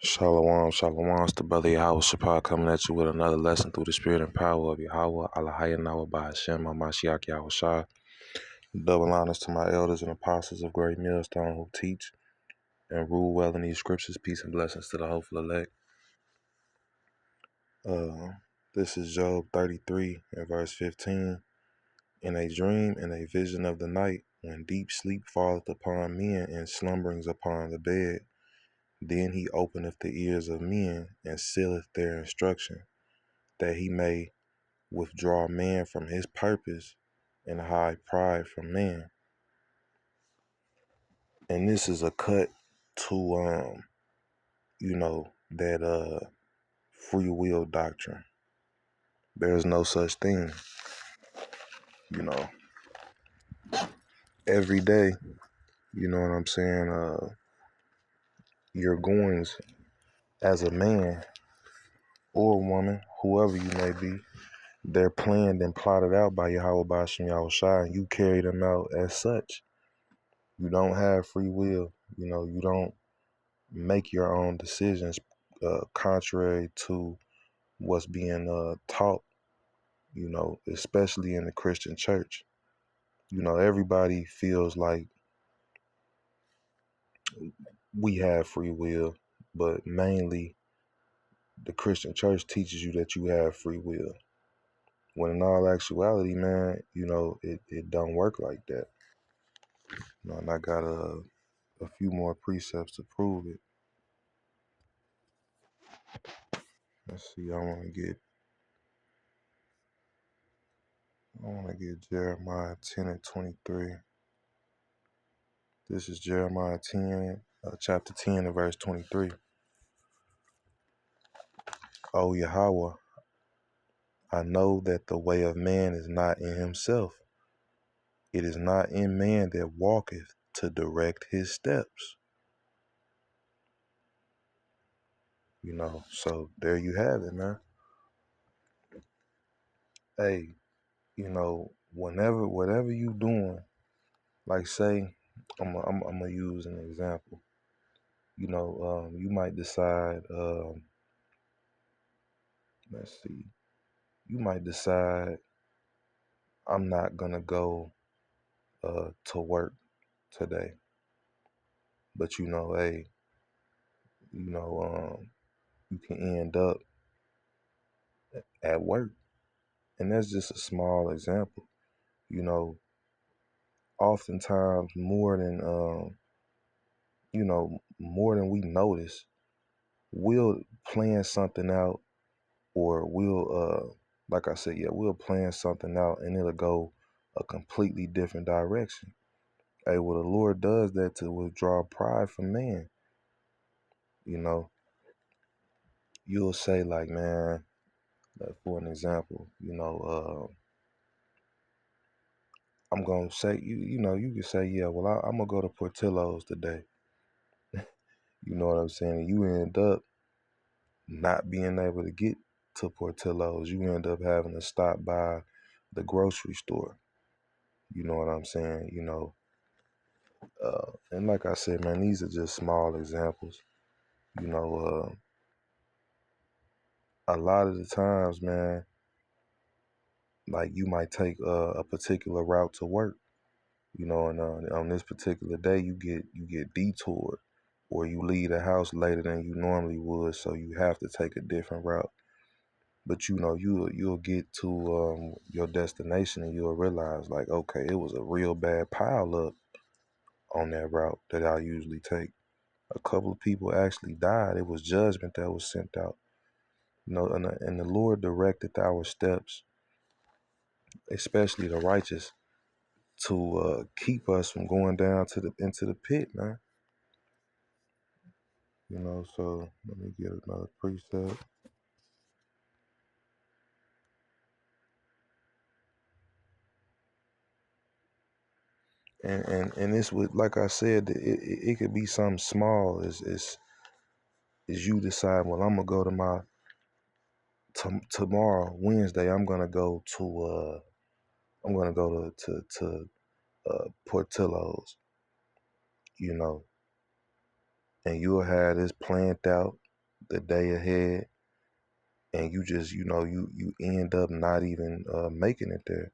Shalom, shalom. It's the brother Yahweh Shapar coming at you with another lesson through the spirit and power of Yahweh. Alahaya Nawa Bahashem, Mashiach Yahweh Shai. Double honors to my elders and apostles of Great Millstone who teach and rule well in these scriptures. Peace and blessings to the hopeful elect. This is Job 33 and verse 15. In a dream and a vision of the night, when deep sleep falleth upon men and slumberings upon the bed, then he openeth the ears of men and sealeth their instruction, that he may withdraw man from his purpose and hide pride from man. And this is a cut to that free will doctrine. There's no such thing. Every day, you know what I'm saying, your goings as a man or woman, whoever you may be, they're planned and plotted out by Yahweh Bashim Yahweh Shai, and you carry them out as such. You don't have free will. You don't make your own decisions contrary to what's being taught, especially in the Christian church. Everybody feels like we have free will, but mainly the Christian church teaches you that you have free will. When in all actuality, man, it don't work like that. And I got a few more precepts to prove it. Let's see, I want to get Jeremiah 10 and 23. This is Jeremiah 10, chapter 10 and verse 23. O Yahweh, I know that the way of man is not in himself. It is not in man that walketh to direct his steps. So there you have it, man. Hey, whatever you doing, like say, I'm gonna use an example. You might decide, let's see, you might decide I'm not gonna go to work today. But hey, you can end up at work. And that's just a small example. Oftentimes more than we notice, we'll plan something out, or like I said, we'll plan something out and it'll go a completely different direction. Hey, well, the Lord does that to withdraw pride from man. You'll say like, man, for an example, I'm gonna say, you can say, yeah, well, I'm gonna go to Portillo's today. You know what I'm saying? You end up not being able to get to Portillo's. You end up having to stop by the grocery store. You know what I'm saying? And like I said, man, these are just small examples. A lot of the times, man, like you might take a particular route to work, and on this particular day you get detoured, or you leave the house later than you normally would, so you have to take a different route. But you'll get to your destination and you'll realize like, okay, it was a real bad pile up on that route that I usually take. A couple of people actually died. It was judgment that was sent out. And the Lord directed our steps, especially the righteous, to keep us from going down into the pit, man. So let me get another precept. And this would, like I said, it could be something small as you decide, well, I'm gonna go to my tomorrow, Wednesday, I'm gonna go to Portillo's, and you'll have this planned out. the day ahead, and you just, you end up not even making it there.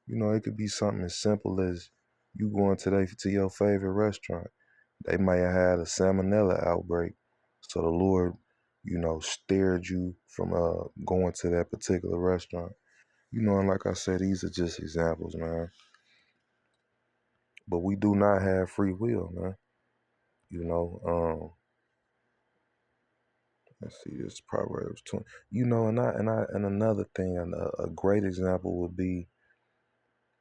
It could be something as simple as you going today to your favorite restaurant. They may have had a salmonella outbreak, so the Lord, steered you from going to that particular restaurant. And like I said, these are just examples, man. But we do not have free will, man. You know, let's see, this Proverbs 20. And another thing, a great example would be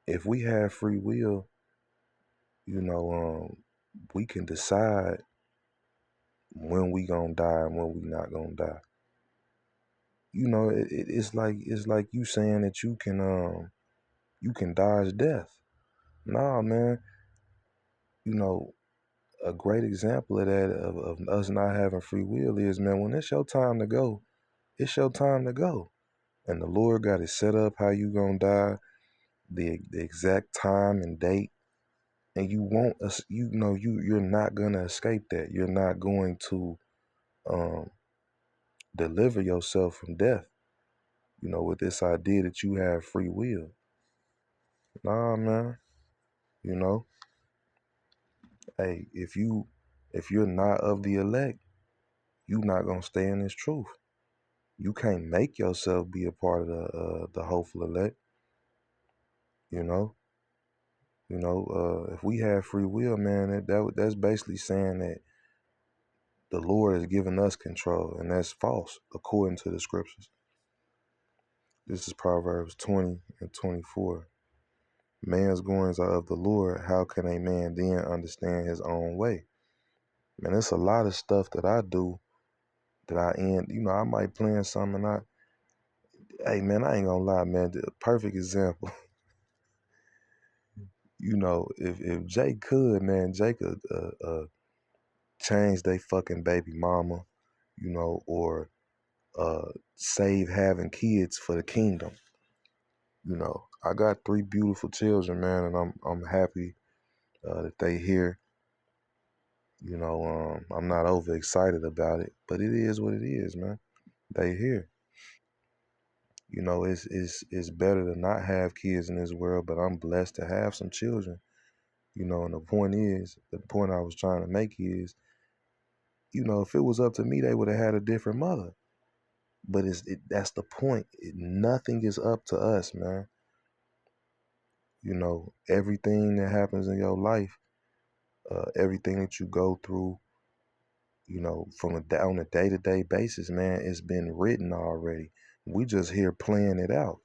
if we have free will, we can decide when we gonna die and when we not gonna die. It's like you saying that you can dodge death. Nah, man. A great example of that of us not having free will is, man, when it's your time to go, it's your time to go. And the Lord got it set up how you gonna die, the exact time and date, and you won't, you're not gonna escape that. You're not going to um, deliver yourself from death. With this idea that you have free will. Nah, man. You know, hey, if you're not of the elect, you not gonna stay in this truth. You can't make yourself be a part of the hopeful elect. You know, if we have free will, man, that's basically saying that the Lord has given us control, and that's false according to the scriptures. This is Proverbs 20 and 24. Man's goings are of the Lord. How can a man then understand his own way? Man, it's a lot of stuff that I do that I might plan something. Hey, man, I ain't gonna lie, man. The perfect example. If Jay could, man, Jay could change they fucking baby mama, or save having kids for the kingdom. I got 3 beautiful children, man, and I'm happy that they here. I'm not overexcited about it, but it is what it is, man. They here. It's better to not have kids in this world, but I'm blessed to have some children. And the point I was trying to make is, if it was up to me, they would have had a different mother. But that's the point. Nothing is up to us, man. Everything that happens in your life, everything that you go through, on a day-to-day basis, man, it's been written already. We just here playing it out.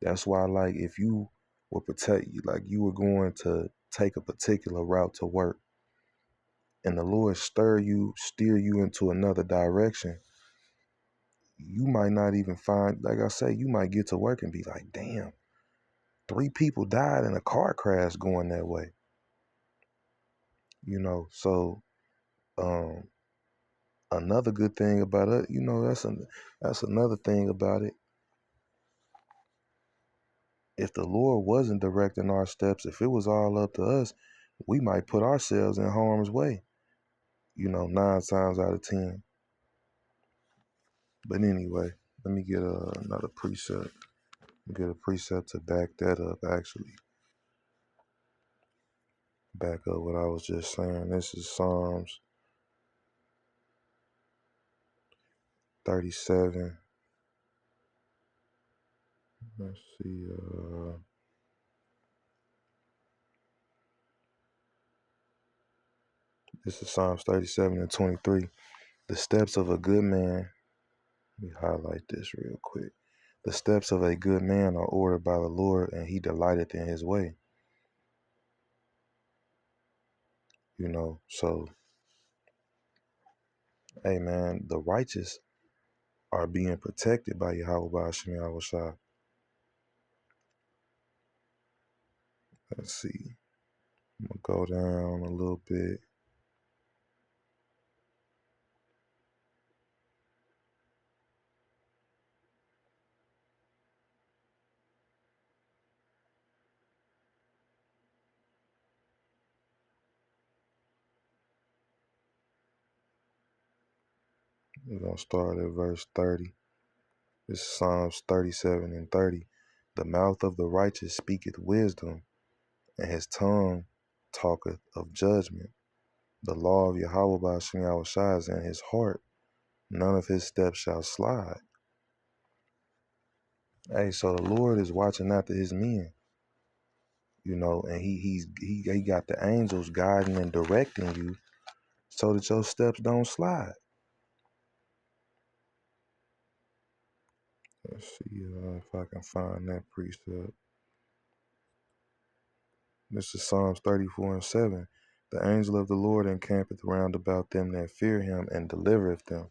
That's why, like, if you were like you were going to take a particular route to work, and the Lord steer you into another direction, you might not even find, like I say, you might get to work and be like, damn, 3 people died in a car crash going that way. So another good thing about it, that's another thing about it. If the Lord wasn't directing our steps, if it was all up to us, we might put ourselves in harm's way, 9 times out of 10. But anyway, let me get another precept. Get a precept to back that up, actually. Back up what I was just saying. This is Psalms 37. Let's see. This is Psalms 37 and 23. The steps of a good man. Let me highlight this real quick. The steps of a good man are ordered by the Lord, and he delighteth in his way. So, hey, man, the righteous are being protected by Yahweh Hashem Yahushua. Let's see. I'm going to go down a little bit. We're going to start at verse 30. This is Psalms 37 and 30. The mouth of the righteous speaketh wisdom, and his tongue talketh of judgment. The law of Yahweh Ba'ashem Yahushua is in his heart. None of his steps shall slide. Hey, so the Lord is watching after his men, you know, and he got the angels guiding and directing you so that your steps don't slide. Let's see if I can find that precept. This is Psalms 34 and 7. The angel of the Lord encampeth round about them that fear him and delivereth them.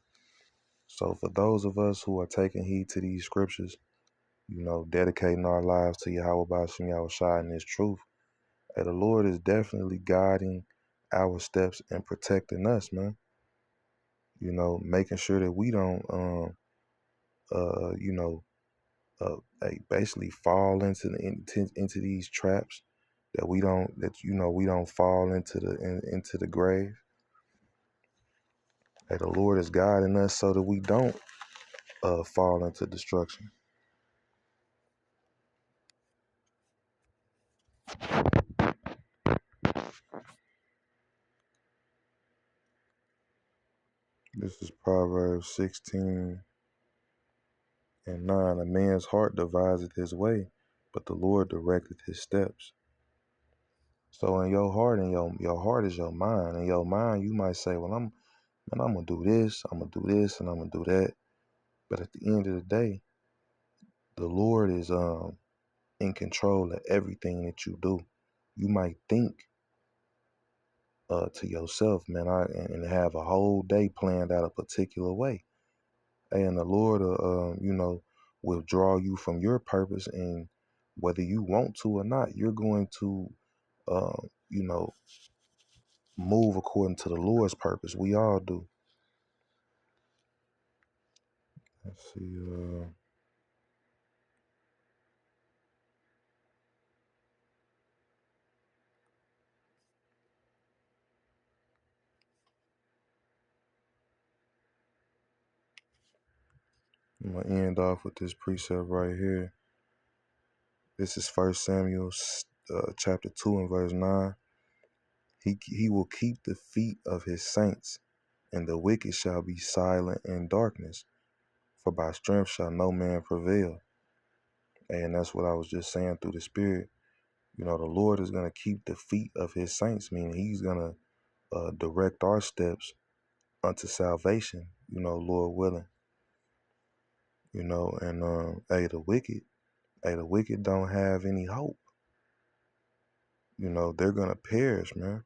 So for those of us who are taking heed to these scriptures, you know, dedicating our lives to Yahweh Ba'ashem Yahushua and his truth, the Lord is definitely guiding our steps and protecting us, man. You know, making sure that we don't, you know, basically fall into these traps, that we don't, that you know, we don't fall into the grave. Hey, the Lord is guiding us so that we don't fall into destruction. This is Proverbs 16 and 9. A man's heart deviseth his way, but the Lord directeth his steps. So in your heart, and your heart is your mind. In your mind, you might say, well, I'm gonna do this, I'm gonna do this, and I'm gonna do that. But at the end of the day, the Lord is in control of everything that you do. You might think to yourself, man, and have a whole day planned out a particular way. And the Lord, you know, will draw you from your purpose, and whether you want to or not, you're going to, you know, move according to the Lord's purpose. We all do. Let's see. I'm gonna end off with this precept right here. This is 1 Samuel chapter 2 and verse 9. He will keep the feet of his saints, and the wicked shall be silent in darkness, for by strength shall no man prevail. And that's what I was just saying through the Spirit. You know, the Lord is going to keep the feet of his saints, meaning he's going to direct our steps unto salvation, you know, Lord willing. You know, and the wicked don't have any hope. You know, they're going to perish, man.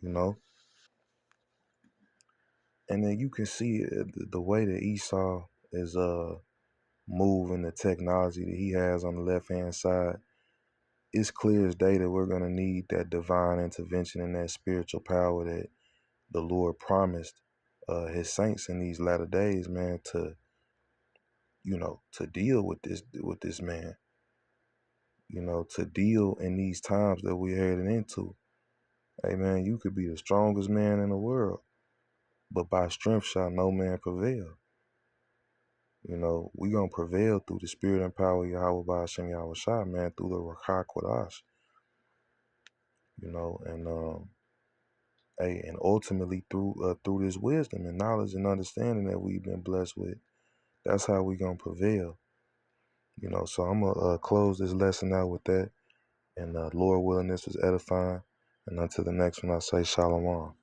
You know, and then you can see the way that Esau is moving, the technology that he has on the left hand side. It's clear as day that we're going to need that divine intervention and that spiritual power that the Lord promised his saints in these latter days, man, to, you know, to deal with this man, you know, to deal in these times that we're heading into. Hey, man, you could be the strongest man in the world, but by strength shall no man prevail. You know, we going to prevail through the spirit and power of Yahweh Ba'ashem Yahushua, man, through the Rakah Kodash. You know, and ultimately through this wisdom and knowledge and understanding that we've been blessed with. That's how we going to prevail. You know, so I'm going to close this lesson out with that. And Lord willing, this was edifying. And until the next one, I say shalom.